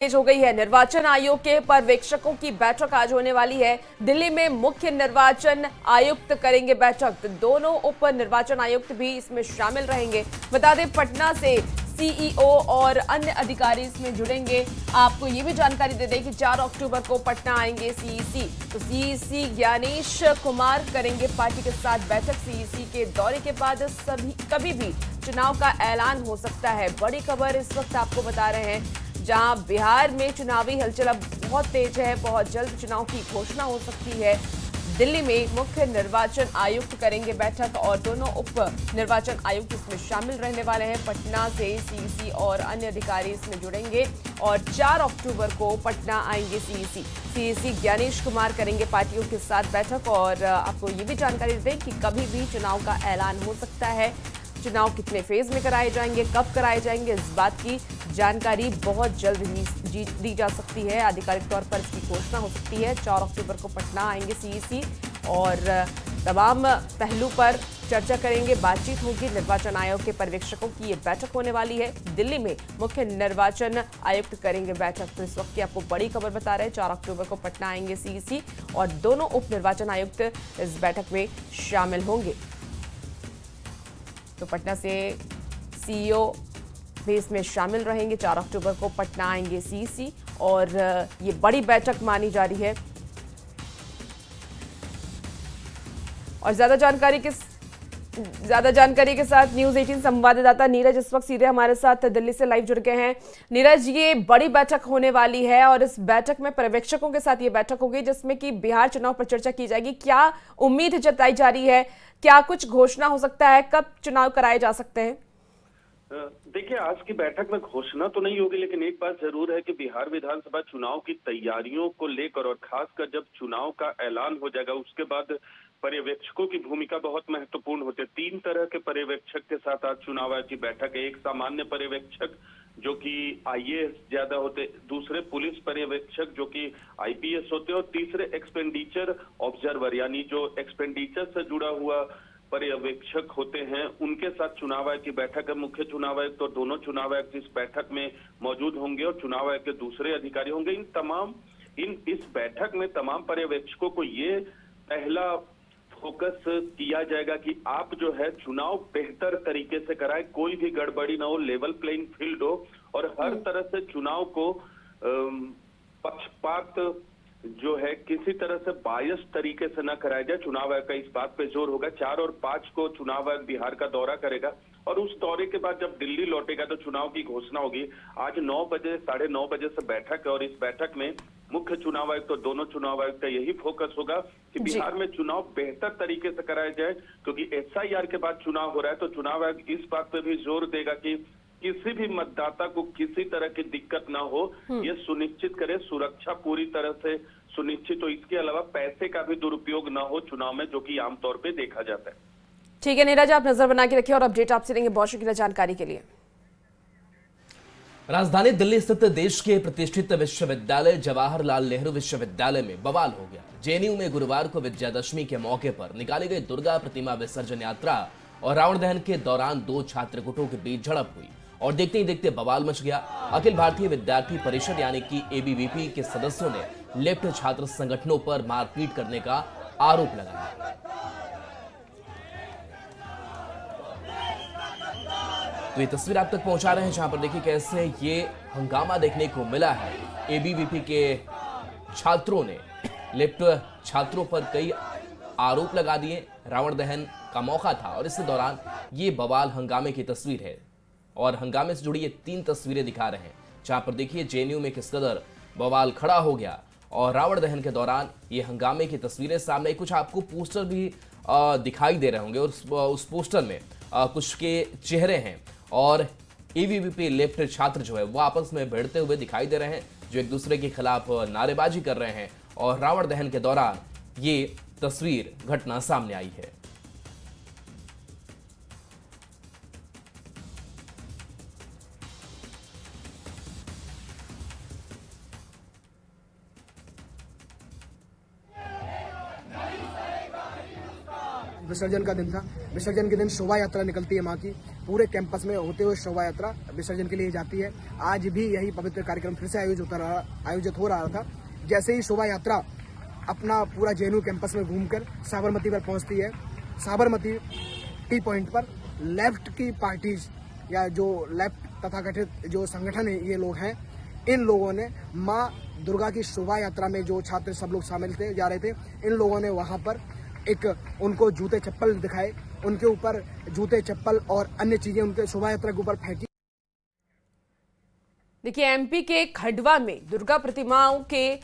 तेज हो गई है। निर्वाचन आयोग के पर्यवेक्षकों की बैठक आज होने वाली है। दिल्ली में मुख्य निर्वाचन आयुक्त करेंगे बैठक। दोनों उप निर्वाचन आयुक्त भी इसमें शामिल रहेंगे। बता दें, पटना से सीईओ और अन्य अधिकारी इसमें जुड़ेंगे। आपको ये भी जानकारी दे दें कि 4 अक्टूबर को पटना आएंगे सीईसी। तो सीईसी ज्ञानेश कुमार करेंगे पार्टी के साथ बैठक। सीईसी के दौरे के बाद कभी भी चुनाव का ऐलान हो सकता है। बड़ी खबर इस वक्त आपको बता रहे हैं, जहां बिहार में चुनावी हलचल अब बहुत तेज है। बहुत जल्द चुनाव की घोषणा हो सकती है। दिल्ली में मुख्य निर्वाचन आयुक्त करेंगे बैठक और दोनों उप निर्वाचन आयुक्त इसमें शामिल रहने वाले हैं। पटना से सीईसी और अन्य अधिकारी इसमें जुड़ेंगे और 4 अक्टूबर को पटना आएंगे सीईसी ज्ञानेश कुमार करेंगे पार्टियों के साथ बैठक। और आपको ये भी जानकारी दें कि कभी भी चुनाव का ऐलान हो सकता है। चुनाव कितने फेज में कराए जाएंगे, कब कराए जाएंगे, इस बात की जानकारी बहुत जल्द ही दी जा सकती है। आधिकारिक तौर पर इसकी घोषणा हो सकती है। 4 अक्टूबर को पटना आएंगे सीईसी और तमाम पहलू पर चर्चा करेंगे, बातचीत होगी। निर्वाचन आयोग के पर्यवेक्षकों की ये बैठक होने वाली है। दिल्ली में मुख्य निर्वाचन आयुक्त करेंगे बैठक। तो इस वक्त की आपको बड़ी खबर बता रहे हैं, 4 अक्टूबर को पटना आएंगे सीईसी और दोनों उप निर्वाचन आयुक्त इस बैठक में शामिल होंगे। तो पटना से सीईओ भी इसमें शामिल रहेंगे। 4 अक्टूबर को पटना आएंगे सीईसी और ये बड़ी बैठक मानी जा रही है। और ज्यादा जानकारी के साथ न्यूज़ 18 संवाददाता नीरज इस वक्त सीधे हमारे साथ दिल्ली से लाइव जुड़ गए हैं। नीरज, ये बड़ी बैठक होने वाली है और इस बैठक में पर्यवेक्षकों के साथ ये बैठक होगी जिसमें कि बिहार चुनाव पर चर्चा की जाएगी। क्या उम्मीद जताई जा रही है, क्या कुछ घोषणा हो सकता है, कब चुनाव कराए जा सकते हैं? देखिए, आज की बैठक में घोषणा तो नहीं होगी, लेकिन एक बात जरूर है कि बिहार विधानसभा चुनाव की तैयारियों को लेकर और खासकर जब चुनाव का ऐलान हो जाएगा उसके बाद पर्यवेक्षकों की भूमिका बहुत महत्वपूर्ण होती है। 3 तरह के पर्यवेक्षक के साथ आज चुनाव आयोग की बैठक है। एक सामान्य पर्यवेक्षक जो कि आईएएस ज्यादा होते, दूसरे पुलिस पर्यवेक्षक जो कि आईपीएस होते और तीसरे एक्सपेंडिचर ऑब्जर्वर यानी जो एक्सपेंडिचर से जुड़ा हुआ पर्यवेक्षक होते हैं। उनके साथ चुनाव आयोग की बैठक है। मुख्य चुनाव आयुक्त तो दोनों चुनाव आयुक्त इस बैठक में मौजूद होंगे और चुनाव आयोग के दूसरे अधिकारी होंगे। इस बैठक में तमाम पर्यवेक्षकों को ये पहला फोकस किया जाएगा कि आप जो है चुनाव बेहतर तरीके से कराएं, कोई भी गड़बड़ी ना हो, लेवल प्लेइंग फील्ड हो और हर तरह से चुनाव को पक्षपात जो है किसी तरह से बायस तरीके से न कराया जाए। चुनाव आयोग का इस बात पे जोर होगा। 4 और 5 को चुनाव आयोग बिहार का दौरा करेगा और उस दौरे के बाद जब दिल्ली लौटेगा तो चुनाव की घोषणा होगी। आज 9 बजे 9:30 बजे से बैठक है और इस बैठक में मुख्य चुनाव आयुक्त तो दोनों चुनाव आयुक्त का यही फोकस होगा कि बिहार में चुनाव बेहतर तरीके से कराया जाए, क्योंकि एसआईआर के बाद चुनाव हो रहा है। तो चुनाव आयोग इस बात पे भी जोर देगा कि किसी भी मतदाता को किसी तरह की दिक्कत ना हो, ये सुनिश्चित करे, सुरक्षा पूरी तरह से सुनिश्चित हो। इसके अलावा पैसे का भी दुरुपयोग ना हो चुनाव में, जो कि आमतौर पे देखा जाता है। ठीक है नीरज, आप नजर बना के रखिए और अपडेट आपसे लेंगे। बहुत शुक्रिया जानकारी के लिए। राजधानी दिल्ली स्थित देश के प्रतिष्ठित विश्वविद्यालय जवाहरलाल नेहरू विश्वविद्यालय में बवाल हो गया। जेएनयू में गुरुवार को विजयादशमी के मौके पर निकाली गई दुर्गा प्रतिमा विसर्जन यात्रा और रावण दहन के दौरान 2 छात्र गुटों के बीच झड़प हुई और देखते ही देखते बवाल मच गया। अखिल भारतीय विद्यार्थी परिषद यानी कि एबीवीपी के सदस्यों ने लेफ्ट छात्र संगठनों पर मारपीट करने का आरोप लगाया। तो ये तस्वीर आप तक पहुंचा रहे हैं, जहां पर देखिए कैसे ये हंगामा देखने को मिला है। एबीवीपी के छात्रों ने लेफ्ट छात्रों पर कई आरोप लगा दिए। रावण दहन का मौका था और इस दौरान ये बवाल हंगामे की तस्वीर है और हंगामे से जुड़ी ये 3 तस्वीरें दिखा रहे हैं, जहां पर देखिए जेएनयू में किस कदर बवाल खड़ा हो गया और रावण दहन के दौरान ये हंगामे की तस्वीरें सामने। कुछ आपको पोस्टर भी दिखाई दे रहे होंगे और उस पोस्टर में कुछ के चेहरे हैं और एबीवीपी लेफ्ट छात्र जो है वो आपस में भिड़ते हुए दिखाई दे रहे हैं, जो एक दूसरे के खिलाफ नारेबाजी कर रहे हैं और रावण दहन के दौरान ये तस्वीर घटना सामने आई है। विसर्जन का दिन था। विसर्जन के दिन शोभा यात्रा निकलती है माँ की, पूरे कैंपस में होते हुए शोभा यात्रा विसर्जन के लिए जाती है। आज भी यही पवित्र कार्यक्रम फिर से आयोजित हो रहा था। जैसे ही शोभा यात्रा अपना पूरा जेएनयू कैंपस में घूमकर साबरमती पर पहुंचती है, साबरमती टी पॉइंट पर लेफ्ट की पार्टीज या जो लेफ्ट तथाकथित जो संगठन है ये लोग हैं, इन लोगों ने माँ दुर्गा की शोभा यात्रा में जो छात्र सब लोग शामिल थे जा रहे थे, इन लोगों ने वहां पर एक उनको जूते चप्पल दिखाए, उनके ऊपर जूते चप्पल और अन्य चीजें उनके शोभा यात्रा के ऊपर फेंकी। देखिए, एमपी के खंडवा में दुर्गा प्रतिमाओं के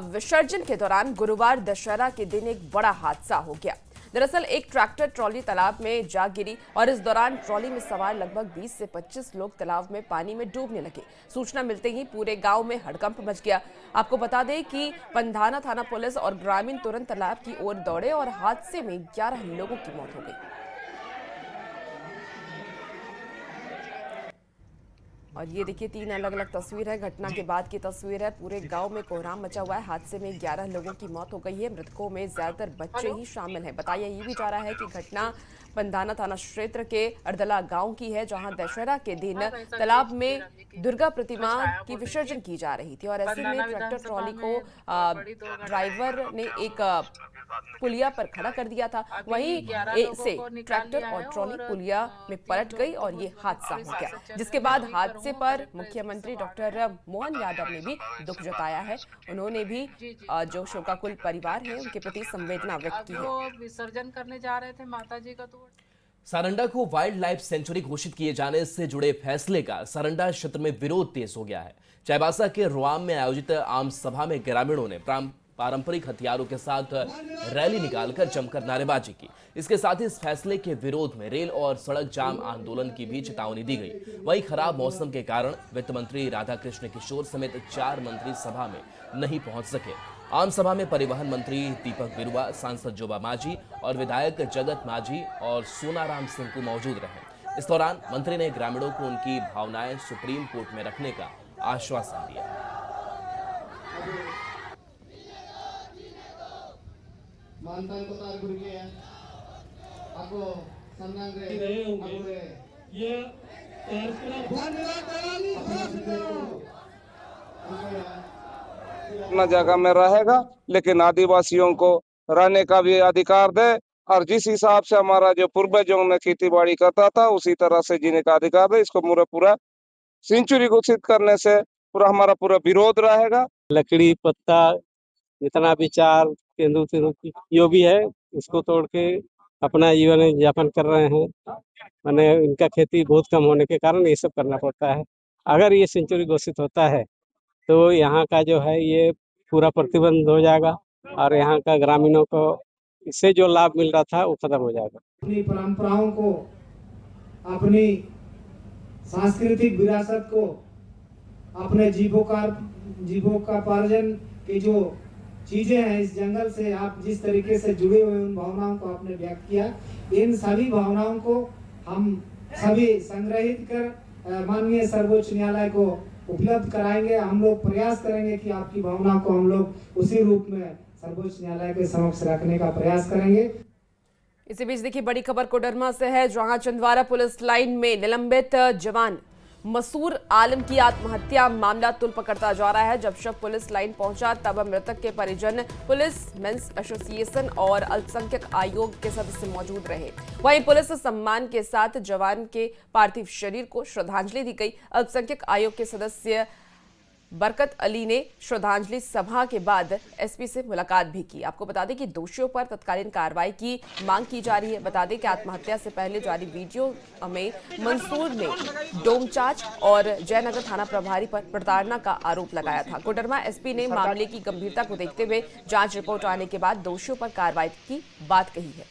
विसर्जन के दौरान गुरुवार दशहरा के दिन एक बड़ा हादसा हो गया। दरअसल एक ट्रैक्टर ट्रॉली तालाब में जा गिरी और इस दौरान ट्रॉली में सवार लगभग 20 से 25 लोग तालाब में पानी में डूबने लगे। सूचना मिलते ही पूरे गांव में हड़कंप मच गया। आपको बता दें कि पंधाना थाना पुलिस और ग्रामीण तुरंत तालाब की ओर दौड़े और हादसे में 11 लोगों की मौत हो गई। और ये देखिए 3 अलग अलग तस्वीर है, घटना के बाद की तस्वीर है। पूरे गांव में कोहराम मचा हुआ है। हादसे में 11 लोगों की मौत हो गई है। मृतकों में ज्यादातर बच्चे ही शामिल हैं। बताया ये भी जा रहा है कि घटना पंधाना थाना क्षेत्र के अर्दला गांव की है, जहां दशहरा के दिन तालाब में दुर्गा प्रतिमा की विसर्जन की जा रही थी और ऐसे में ट्रैक्टर ट्रॉली को ड्राइवर ने एक पुलिया पर खड़ा कर दिया था। वहीं से ट्रैक्टर और ट्रॉली पुलिया में पलट गई और ये हादसा हो गया, जिसके बाद हादसे पर मुख्यमंत्री डॉक्टर मोहन यादव ने भी दुख जताया है। उन्होंने भी जो शोकाकुल परिवार है उनके प्रति संवेदना व्यक्त की है। विसर्जन करने जा रहे थे माता जी का, तो सारंडा को वाइल्ड लाइफ सेंचुरी घोषित किए जाने से जुड़े फैसले का सारंडा क्षेत्र में विरोध तेज हो गया है। चाईबासा के रोआम में आयोजित आम सभा में ग्रामीणों ने पारंपरिक हथियारों के साथ रैली निकालकर जमकर नारेबाजी की। इसके साथ ही इस फैसले के विरोध में रेल और सड़क जाम आंदोलन की भी चेतावनी दी गई। वहीं खराब मौसम के कारण वित्त मंत्री राधाकृष्ण किशोर समेत 4 मंत्री सभा में नहीं पहुंच सके। आम सभा में परिवहन मंत्री दीपक बिरुआ, सांसद जोबा मांझी और विधायक जगत मांझी और सोनाराम सिंह को मौजूद रहे। इस दौरान मंत्री ने ग्रामीणों को उनकी भावनाएं सुप्रीम कोर्ट में रखने का आश्वासन दिया। अपना जगह में रहेगा, लेकिन आदिवासियों को रहने का भी अधिकार दे और जिस हिसाब से हमारा जो पूर्वजों ने खेती बाड़ी करता था उसी तरह से जीने का अधिकार दे। इसको पूरा सेंचुरी घोषित करने से हमारा पूरा विरोध रहेगा। लकड़ी पत्ता जितना विचार केंद्र जो भी है उसको तोड़ के अपना जीवन यापन कर रहे हैं। मैंने इनका खेती बहुत कम होने के कारण ये सब करना पड़ता है। अगर ये सेंचुरी घोषित होता है तो यहाँ का जो है ये पूरा प्रतिबंध हो जाएगा और यहाँ का ग्रामीणों को इससे जो लाभ मिल रहा था वो खत्म हो जाएगा। अपनी परंपराओं को, अपनी सांस्कृतिक विरासत को, अपने जीवोपार्जन की जो चीजें हैं इस जंगल से आप जिस तरीके से जुड़े हुए उन भावनाओं को आपने व्यक्त किया, इन सभी भावनाओं को हम सभी संग्रहित कर माननीय सर्वोच्च न्यायालय को उपलब्ध कराएंगे। हम लोग प्रयास करेंगे कि आपकी भावना को हम लोग उसी रूप में सर्वोच्च न्यायालय के समक्ष रखने का प्रयास करेंगे। इसी बीच देखिए बड़ी खबर कोडरमा से है, जहां छिंदवाड़ा पुलिस लाइन में निलंबित जवान मसूर आलम की आत्महत्या मामला तुल पकड़ता जा रहा है। जब शव पुलिस लाइन पहुंचा तब मृतक के परिजन, पुलिस मेंस एसोसिएशन और अल्पसंख्यक आयोग के सदस्य मौजूद रहे। वहीं पुलिस सम्मान के साथ जवान के पार्थिव शरीर को श्रद्धांजलि दी गई। अल्पसंख्यक आयोग के सदस्य बरकत अली ने श्रद्धांजलि सभा के बाद एसपी से मुलाकात भी की। आपको बता दें कि दोषियों पर तत्कालीन कार्रवाई की मांग की जा रही है। बता दें कि आत्महत्या से पहले जारी वीडियो में मंसूर ने डोमचाच और जयनगर थाना प्रभारी पर प्रताड़ना का आरोप लगाया था। कोडरमा एसपी ने मामले की गंभीरता को देखते हुए जांच रिपोर्ट आने के बाद दोषियों पर कार्रवाई की बात कही है।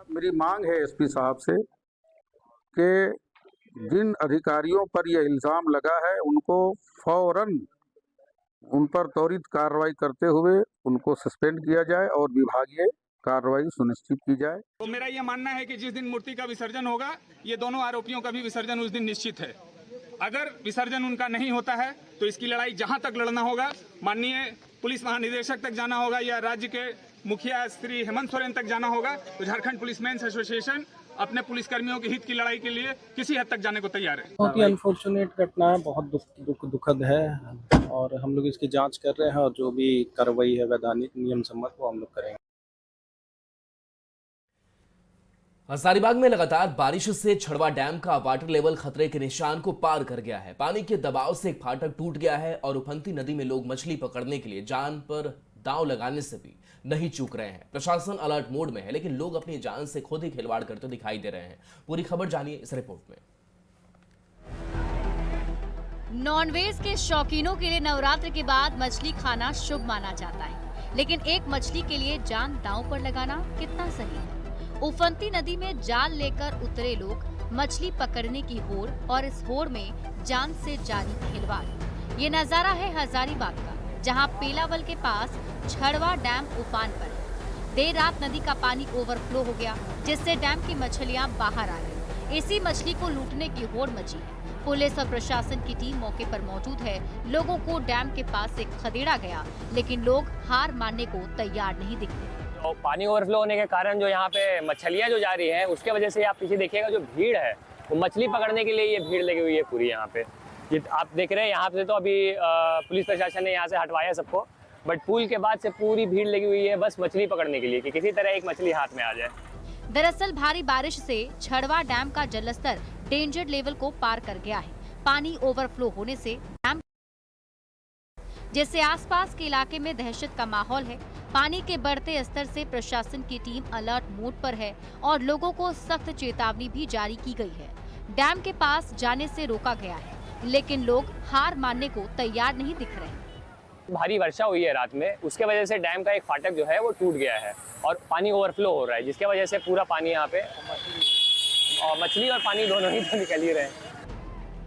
मेरी मांग है एसपी साहब से कि जिन अधिकारियों पर यह इल्जाम लगा है उनको फौरन उन पर त्वरित कार्रवाई करते हुए उनको सस्पेंड किया जाए और विभागीय कार्रवाई सुनिश्चित की जाए। तो मेरा यह मानना है कि जिस दिन मूर्ति का विसर्जन होगा ये दोनों आरोपियों का भी विसर्जन उस दिन निश्चित है। अगर विसर्जन उनका नहीं होता है तो इसकी लड़ाई जहां तक लड़ना होगा, माननीय पुलिस महानिदेशक तक जाना होगा या राज्य के मुखिया श्री हेमंत सोरेन तक जाना होगा। तो झारखंड पुलिस मेंस एसोसिएशन अपने पुलिसकर्मियों के हित की लड़ाई के लिए किसी हद तक जाने को तैयार है। बहुत ही अनफॉर्चुनेट घटना है, बहुत दुखद है और हम लोग इसकी जांच कर रहे हैं और जो भी कार्रवाई है वैधानिक नियम सम्मत वो हम लोग करेंगे। हजारीबाग में लगातार बारिश से छड़वा डैम का वाटर लेवल खतरे के निशान को पार कर गया है। पानी के दबाव से एक फाटक टूट गया है और उफनती नदी में लोग मछली पकड़ने के लिए जान पर दांव लगाने से भी नहीं चूक रहे हैं। प्रशासन अलर्ट मोड में है, लेकिन लोग अपनी जान से खुद ही खिलवाड़ करते दिखाई दे रहे हैं। पूरी खबर जानिए इस रिपोर्ट में। नॉनवेज के शौकीनों के लिए नवरात्र के बाद मछली खाना शुभ माना जाता है, लेकिन एक मछली के लिए जान दांव पर लगाना कितना सही है। उफनती नदी में जाल लेकर उतरे लोग मछली पकड़ने की होड़ और इस होड़ में जान से जारी खिलवाड़। ये नजारा है हजारीबाग का, जहां पेलावल के पास छड़वा डैम उफान पर है। देर रात नदी का पानी ओवरफ्लो हो गया, जिससे डैम की मछलियां बाहर आ गई। इसी मछली को लूटने की होड़ मची है। पुलिस और प्रशासन की टीम मौके पर मौजूद है। लोगों को डैम के पास से खदेड़ा गया, लेकिन लोग हार मानने को तैयार नहीं दिखते। तो पानी ओवरफ्लो होने के कारण जो यहाँ पे मछलियाँ जो जा रही हैं, उसके वजह से आप पीछे देखिएगा जो भीड़ है वो मछली पकड़ने के लिए ये भीड़ लगी हुई है पूरी यहाँ पे। ये आप देख रहे हैं यहाँ पे तो अभी पुलिस प्रशासन ने यहाँ से हटवाया सबको, बट पुल के बाद से पूरी भीड़ लगी हुई है बस मछली पकड़ने के लिए कि किसी तरह एक मछली हाथ में आ जाए। दरअसल भारी बारिश से छड़वा डैम का जलस्तर डेंजर लेवल को पार कर गया है। पानी ओवरफ्लो होने से डैम जिससे आसपास के इलाके में दहशत का माहौल है। पानी के बढ़ते स्तर से प्रशासन की टीम अलर्ट मोड पर है और लोगों को सख्त चेतावनी भी जारी की गई है। डैम के पास जाने से रोका गया है, लेकिन लोग हार मानने को तैयार नहीं दिख रहे। भारी वर्षा हुई है रात में, उसके वजह से डैम का एक फाटक जो है वो टूट गया है और पानी ओवरफ्लो हो रहा है, जिसके वजह से पूरा पानी यहाँ पे और मछली और पानी दोनों ही तो निकल ही रहे हैं।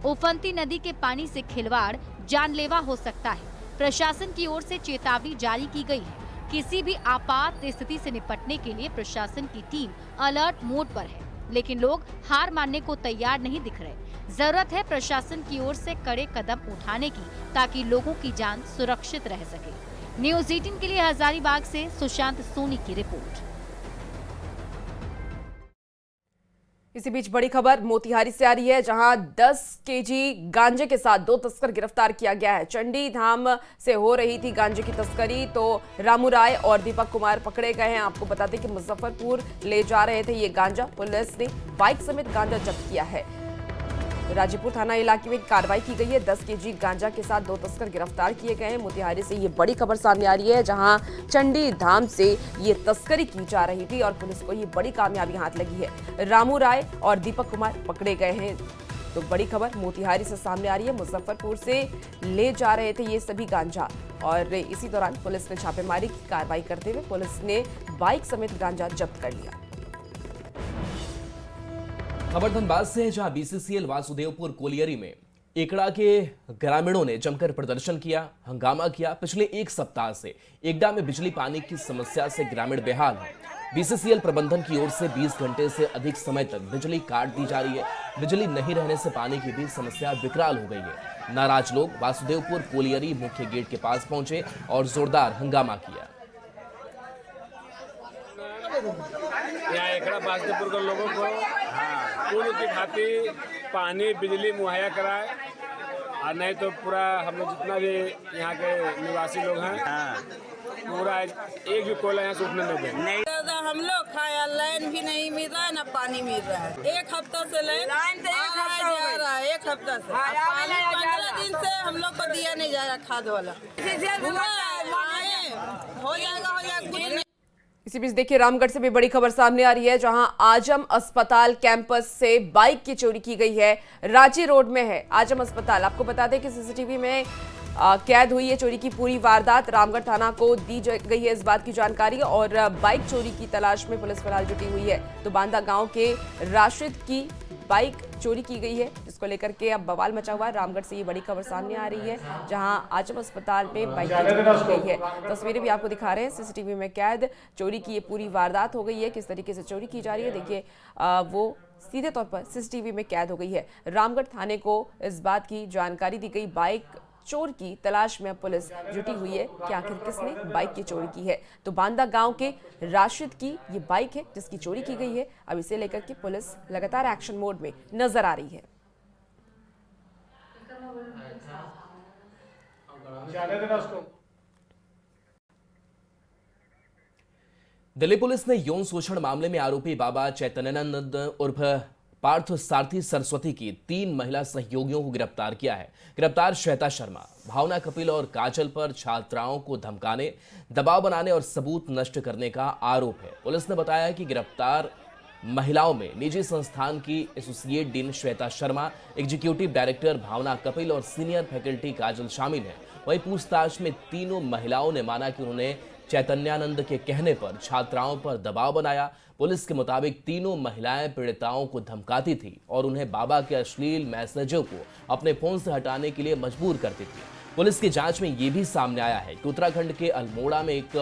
उफनती नदी के पानी से खिलवाड़ जानलेवा हो सकता है। प्रशासन की ओर से चेतावनी जारी की गई है। किसी भी आपात स्थिति से निपटने के लिए प्रशासन की टीम अलर्ट मोड पर है, लेकिन लोग हार मानने को तैयार नहीं दिख रहे। जरूरत है प्रशासन की ओर से कड़े कदम उठाने की, ताकि लोगों की जान सुरक्षित रह सके। न्यूज़ 18 के लिए हजारीबाग से सुशांत सोनी की रिपोर्ट। इसी बीच बड़ी खबर मोतिहारी से आ रही है, जहां 10 केजी गांजे के साथ 2 तस्कर गिरफ्तार किया गया है। चंडी धाम से हो रही थी गांजे की तस्करी, तो रामू राय और दीपक कुमार पकड़े गए हैं। आपको बता दें कि मुजफ्फरपुर ले जा रहे थे ये गांजा। पुलिस ने बाइक समेत गांजा जब्त किया है। राजीपुर थाना इलाके में कार्रवाई की गई है। 10 केजी गांजा के साथ 2 तस्कर गिरफ्तार किए गए हैं। मोतिहारी से ये बड़ी खबर सामने आ रही है, जहां चंडी धाम से ये तस्करी की जा रही थी और पुलिस को ये बड़ी कामयाबी हाथ लगी है। रामू राय और दीपक कुमार पकड़े गए हैं। तो बड़ी खबर मोतिहारी से सामने आ रही है। मुजफ्फरपुर से ले जा रहे थे ये सभी गांजा और इसी दौरान पुलिस ने छापेमारी की कार्रवाई करते हुए पुलिस ने बाइक समेत गांजा जब्त कर लिया। खबर धनबाद से है, जहां बीसीसीएल वासुदेवपुर कोलियरी में एकड़ा के ग्रामीणों ने जमकर प्रदर्शन किया, हंगामा किया। पिछले 1 सप्ताह से एकड़ा में बिजली पानी की समस्या से ग्रामीण बेहाल है। बीसीसीएल प्रबंधन की ओर से 20 घंटे से अधिक समय तक बिजली काट दी जा रही है। बिजली नहीं रहने से पानी की भी समस्या विकराल हो गई है। नाराज लोग वासुदेवपुर कोलियरी मुख्य गेट के पास पहुंचे और जोरदार हंगामा किया। यहाँ एकड़ा वासुदेवपुर के लोगों को पूर्व की भांति पानी बिजली मुहैया कराए, और नहीं तो पूरा हम लोग जितना भी यहाँ के निवासी लोग हैं पूरा एक भी कोयला यहाँ से उठने नहीं देंगे। हम लोग खाया, लाइन भी नहीं मिल रहा है, ना पानी मिल रहा है। 1 हफ्ता से लाइन जा रहा है, 1 हफ्ता से। पानी 15 दिन से हम लोग को दिया नहीं जा रहा खाद वाला। हो जाएगा कुछ नहीं। इसी बीच देखिए रामगढ़ से भी बड़ी खबर सामने आ रही है, जहां आजम अस्पताल कैंपस से बाइक की चोरी की गई है। रांची रोड में है आजम अस्पताल। आपको बता दें कि सीसीटीवी में कैद हुई है चोरी की पूरी वारदात। रामगढ़ थाना को दी गई है इस बात की जानकारी और बाइक चोरी की तलाश में पुलिस फिलहाल जुटी हुई है। तो बांदा गांव के राशिद की बाइक चोरी की गई है, जिसको लेकर के अब बवाल मचा हुआ है। रामगढ़ से ये बड़ी खबर सामने आ रही है, जहां आजम अस्पताल में बाइक चोरी की गई है। तस्वीरें भी आपको दिखा रहे हैं, सीसीटीवी में कैद चोरी की ये पूरी वारदात हो गई है। किस तरीके से चोरी की जा रही है देखिए, वो सीधे तौर पर सीसीटीवी में कैद हो गई है। रामगढ़ थाने को इस बात की जानकारी दी गई बाइक चोर की तलाश में पुलिस जुटी हुई है कि आखिर किसने बाइक की चोरी की है। तो बांदा गांव के राशिद की ये बाइक है जिसकी चोरी की गई है। अब इसे लेकर के पुलिस लगातार एक्शन मोड में नजर आ रही है। दिल्ली पुलिस ने यौन शोषण मामले में आरोपी बाबा चैतन्यानंद उर्फ पार्थ सारथी सरस्वती की 3 महिला सहयोगियों को गिरफ्तार किया है। गिरफ्तार श्वेता शर्मा, भावना कपिल और काजल पर छात्राओं को धमकाने, दबाव बनाने और सबूत नष्ट करने का आरोप है। पुलिस ने बताया कि गिरफ्तार महिलाओं में निजी संस्थान की associate dean Shweta Sharma, executive director Bhavna Kapil और सीनियर फैकल्टी काजल शामिल है। वहीं पूछताछ में तीनों महिलाओं ने माना कि उन्होंने चैतन्यानंद के कहने पर छात्राओं पर दबाव बनाया। पुलिस के मुताबिक तीनों महिलाएं पीड़िताओं को धमकाती थी और उन्हें बाबा के अश्लील मैसेजों को अपने फोन से हटाने के लिए मजबूर करती थी। पुलिस की जांच में यह भी सामने आया है कि उत्तराखंड के अल्मोड़ा में एक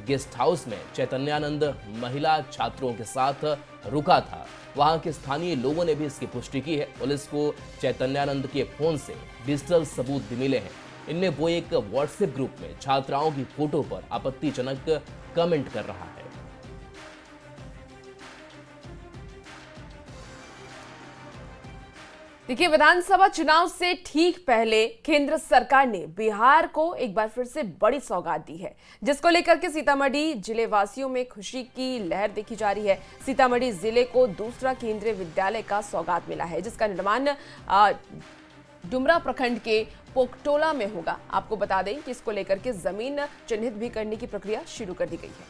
गेस्ट हाउस में चैतन्यानंद महिला छात्रों के साथ रुका था। वहां के स्थानीय लोगों ने भी इसकी पुष्टि की है। पुलिस को चैतन्यानंद के फोन से डिजिटल सबूत भी मिले हैं। इनमें वो एक व्हाट्सएप ग्रुप में छात्राओं की फोटो पर आपत्तिजनक कमेंट कर रहा है। देखिए, विधानसभा चुनाव से ठीक पहले केंद्र सरकार ने बिहार को एक बार फिर से बड़ी सौगात दी है, जिसको लेकर के सीतामढ़ी जिले वासियों में खुशी की लहर देखी जा रही है। सीतामढ़ी जिले को दूसरा केंद्रीय विद्यालय का सौगात मिला है, जिसका निर्माण डुमरा प्रखंड के पोकटोला में होगा। आपको बता दें कि इसको लेकर के जमीन चिन्हित भी करने की प्रक्रिया शुरू कर दी गई है।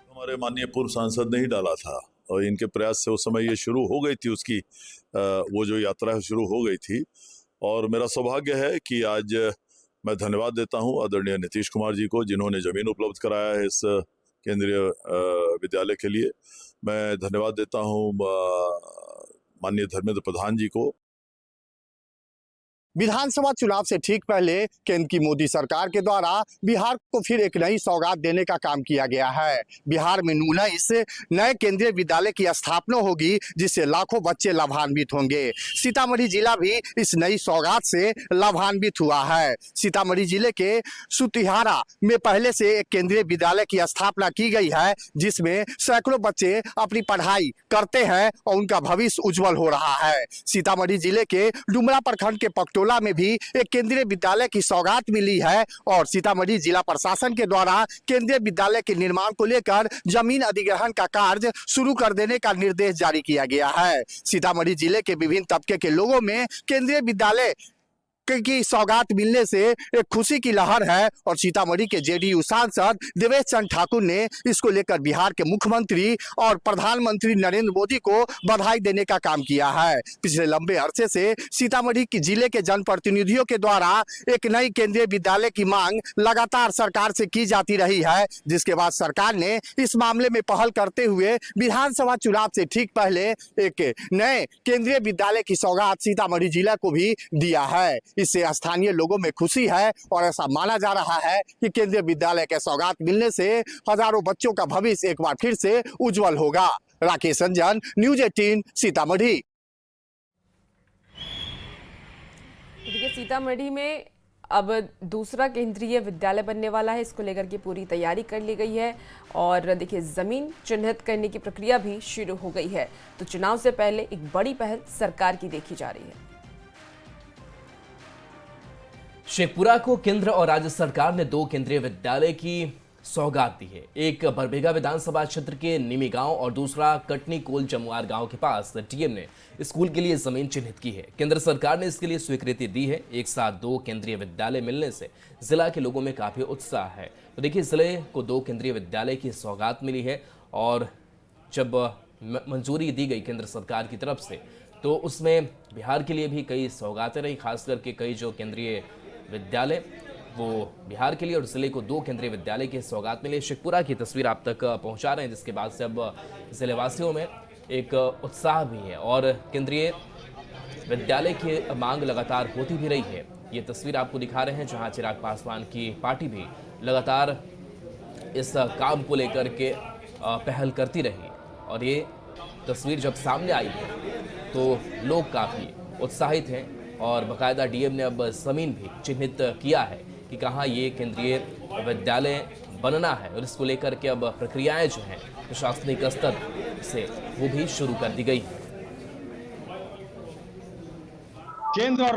हमारे माननीय पूर्व सांसद ने ही डाला था और इनके प्रयास से उस समय ये शुरू हो गई थी, उसकी वो जो यात्रा शुरू हो गई थी। और मेरा सौभाग्य है कि आज मैं धन्यवाद देता हूं आदरणीय नीतीश कुमार जी को, जिन्होंने जमीन उपलब्ध कराया है इस केंद्रीय विद्यालय के लिए। मैं धन्यवाद देता हूं माननीय धर्मेंद्र प्रधान जी को। विधानसभा चुनाव से ठीक पहले केंद्र की मोदी सरकार के द्वारा बिहार को फिर एक नई सौगात देने का काम किया गया है। बिहार में 19 नए केंद्रीय विद्यालय की स्थापना होगी, जिससे लाखों बच्चे लाभान्वित होंगे। सीतामढ़ी जिला भी इस नई सौगात से लाभान्वित हुआ है। सीतामढ़ी जिले के सुतिहारा में पहले से एक केंद्रीय विद्यालय की स्थापना की गई है, जिसमें सैकड़ों बच्चे अपनी पढ़ाई करते हैं और उनका भविष्य उज्जवल हो रहा है। सीतामढ़ी जिले के डुमरा प्रखंड के पकटोला में भी एक केंद्रीय विद्यालय की सौगात मिली है और सीतामढ़ी जिला प्रशासन के द्वारा केंद्रीय विद्यालय के निर्माण को लेकर जमीन अधिग्रहण का कार्य शुरू कर देने का निर्देश जारी किया गया है। सीतामढ़ी जिले के विभिन्न तबके के लोगों में केंद्रीय विद्यालय की सौगात मिलने से एक खुशी की लहर है और सीतामढ़ी के जेडीयू सांसद देवेश चंद्र ठाकुर ने इसको लेकर बिहार के मुख्यमंत्री और प्रधानमंत्री नरेंद्र मोदी को बधाई देने का काम किया है। पिछले लंबे अरसे से सीतामढ़ी की जिले के जनप्रतिनिधियों के द्वारा एक नई केंद्रीय विद्यालय की मांग लगातार सरकार से की जाती रही है, जिसके बाद सरकार ने इस मामले में पहल करते हुए विधानसभा चुनाव से ठीक पहले एक नए केंद्रीय विद्यालय की सौगात सीतामढ़ी जिला को भी दिया है। इससे स्थानीय लोगों में खुशी है और ऐसा माना जा रहा है कि केंद्रीय विद्यालय के सौगात मिलने से हजारों बच्चों का भविष्य एक बार फिर से उज्जवल होगा। राकेश रंजन, न्यूज 18 सीतामढ़ी। देखिए, सीतामढ़ी में अब दूसरा केंद्रीय विद्यालय बनने वाला है। इसको लेकर के पूरी तैयारी कर ली गई है और देखिए, जमीन चिन्हित करने की प्रक्रिया भी शुरू हो गई है। तो चुनाव से पहले एक बड़ी पहल सरकार की देखी जा रही है। शेखपुरा को केंद्र और राज्य सरकार ने 2 केंद्रीय विद्यालय की सौगात दी है। एक बरबीघा विधानसभा क्षेत्र के निमी गांव और दूसरा कटनी कोल जमुआर गांव के पास डीएम ने स्कूल के लिए जमीन चिन्हित की है। केंद्र सरकार ने इसके लिए स्वीकृति दी है। एक साथ 2 केंद्रीय विद्यालय मिलने से जिला के लोगों में काफी उत्साह है। तो देखिए, जिले को 2 केंद्रीय विद्यालय की सौगात मिली है और जब मंजूरी दी गई केंद्र सरकार की तरफ से, तो उसमें बिहार के लिए भी कई सौगातें रही। खास करके कई जो केंद्रीय विद्यालय वो बिहार के लिए और जिले को 2 केंद्रीय विद्यालय की सौगात मिली। शेखपुरा की तस्वीर आप तक पहुंचा रहे हैं, जिसके बाद से अब जिलेवासियों में एक उत्साह भी है और केंद्रीय विद्यालय की मांग लगातार होती भी रही है। ये तस्वीर आपको दिखा रहे हैं, जहां चिराग पासवान की पार्टी भी लगातार इस काम को लेकर के पहल करती रही और ये तस्वीर जब सामने आई है तो लोग काफ़ी उत्साहित हैं और बाकायदा डीएम ने अब जमीन भी चिन्हित किया है कि कहाँ ये केंद्रीय विद्यालय बनना है, और इसको लेकर के अब प्रक्रियाएं जो हैं प्रशासनिक स्तर से वो भी शुरू कर दी गई है। केंद्र और